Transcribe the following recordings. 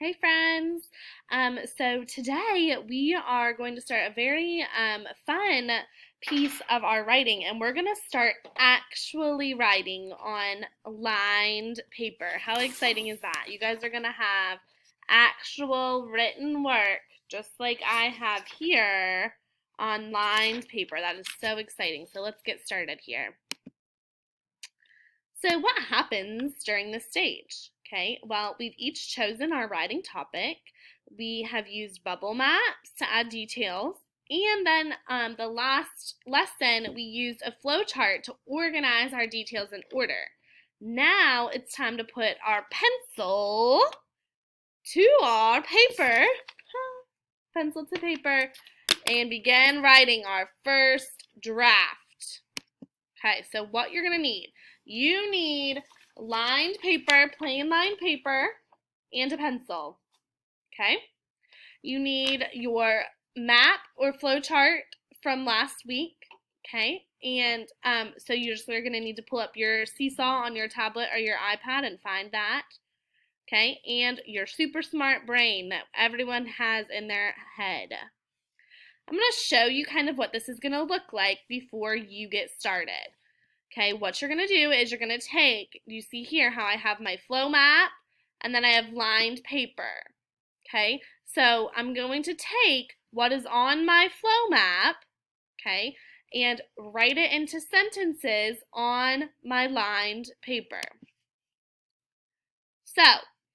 Hey friends! So today we are going to start a very fun piece of our writing, and we're going to start actually writing on lined paper. How exciting is that? You guys are going to have actual written work just like I have here on lined paper. That is so exciting. So let's get started here. So what happens during this stage? Okay, well, we've each chosen our writing topic. We have used bubble maps to add details. And then the last lesson, we used a flow chart to organize our details in order. Now it's time to put our pencil to our paper, pencil to paper, and begin writing our first draft. Okay, so what you're going to need, you need lined paper, plain lined paper, and a pencil. Okay, you need your map or flow chart from last week. Okay, and so you're going to need to pull up your Seesaw on your tablet or your iPad and find that. Okay, and your super smart brain that everyone has in their head. I'm going to show you kind of what this is going to look like before you get started. Okay, what you're going to do is you're going to take, you see here how I have my flow map and then I have lined paper. Okay, so I'm going to take what is on my flow map, okay, and write it into sentences on my lined paper. So,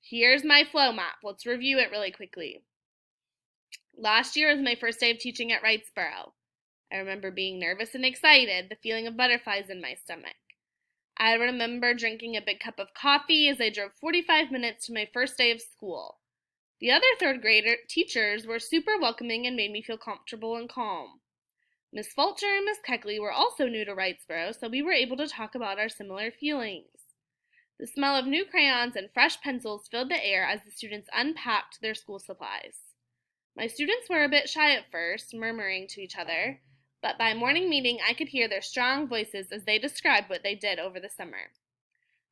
here's my flow map. Let's review it really quickly. Last year was my first day of teaching at Wrightsboro. I remember being nervous and excited, the feeling of butterflies in my stomach. I remember drinking a big cup of coffee as I drove 45 minutes to my first day of school. The other third grader teachers were super welcoming and made me feel comfortable and calm. Miss Fulcher and Miss Keckley were also new to Wrightsboro, so we were able to talk about our similar feelings. The smell of new crayons and fresh pencils filled the air as the students unpacked their school supplies. My students were a bit shy at first, murmuring to each other, but by morning meeting I could hear their strong voices as they described what they did over the summer.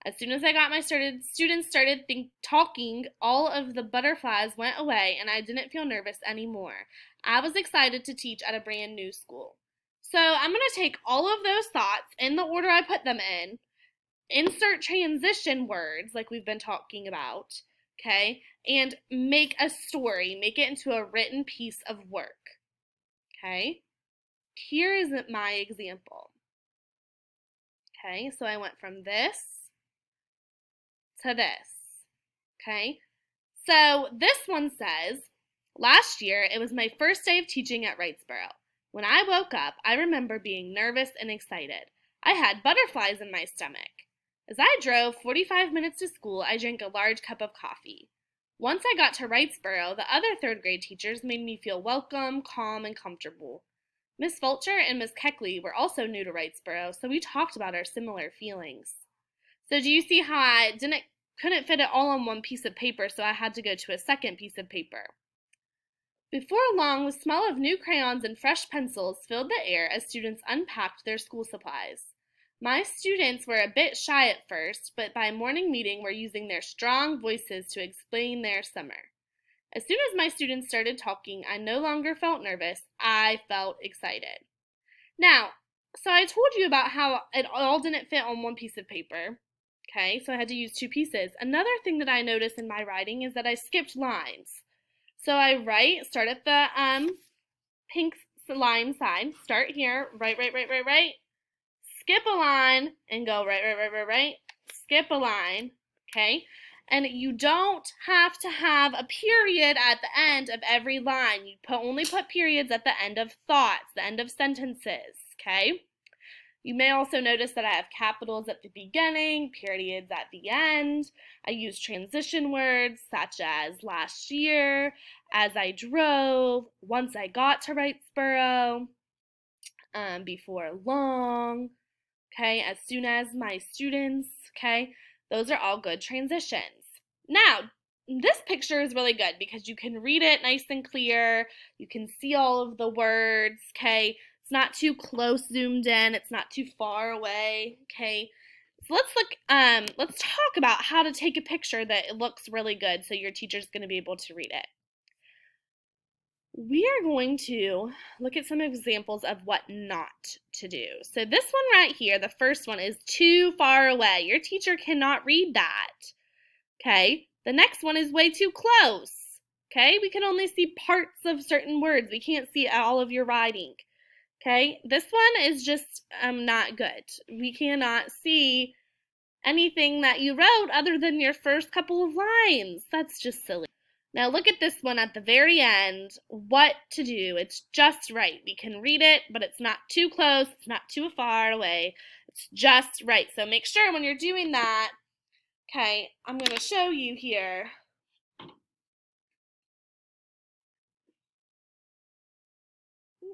As soon as I got my students started talking, all of the butterflies went away and I didn't feel nervous anymore. I was excited to teach at a brand new school. So I'm going to take all of those thoughts in the order I put them in, insert transition words like we've been talking about, okay, and make a story, make it into a written piece of work, okay? Here is my example. Okay, so I went from this to this. Okay, so this one says, last year it was my first day of teaching at Wrightsboro. When I woke up, I remember being nervous and excited. I had butterflies in my stomach. As I drove 45 minutes to school, I drank a large cup of coffee. Once I got to Wrightsboro, the other third grade teachers made me feel welcome, calm, and comfortable. Miss Fulcher and Miss Keckley were also new to Wrightsboro, so we talked about our similar feelings. So do you see how I couldn't fit it all on one piece of paper, so I had to go to a second piece of paper. Before long, the smell of new crayons and fresh pencils filled the air as students unpacked their school supplies. My students were a bit shy at first, but by morning meeting were using their strong voices to explain their summer. As soon as my students started talking, I no longer felt nervous, I felt excited. Now, so I told you about how it all didn't fit on one piece of paper. Okay, so I had to use two pieces. Another thing that I noticed in my writing is that I skipped lines. So I start at the pink line side, start here, right, skip a line, and go right, skip a line, okay? And you don't have to have a period at the end of every line. You only put periods at the end of thoughts, the end of sentences, okay? You may also notice that I have capitals at the beginning, periods at the end. I use transition words such as last year, as I drove, once I got to Wrightsboro, before long, okay, as soon as my students, okay, those are all good transitions. Now, this picture is really good because you can read it nice and clear, you can see all of the words, okay, it's not too close zoomed in, it's not too far away, okay, So let's talk about how to take a picture that it looks really good so your teacher's going to be able to read it. We are going to look at some examples of what not to do. So this one right here, the first one, is too far away. Your teacher cannot read that. Okay, the next one is way too close. Okay, we can only see parts of certain words. We can't see all of your writing. Okay, this one is just not good. We cannot see anything that you wrote other than your first couple of lines. That's just silly. Now look at this one at the very end. What to do? It's just right. We can read it, but it's not too close. It's not too far away. It's just right. So make sure when you're doing that, okay, I'm going to show you here.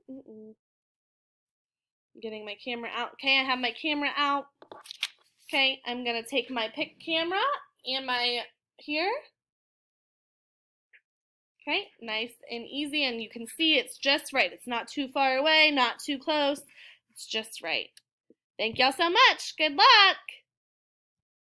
I'm getting my camera out. Okay, I have my camera out. Okay, I'm going to take my pick camera and my here. Okay, nice and easy, and you can see it's just right. It's not too far away, not too close. It's just right. Thank y'all so much. Good luck.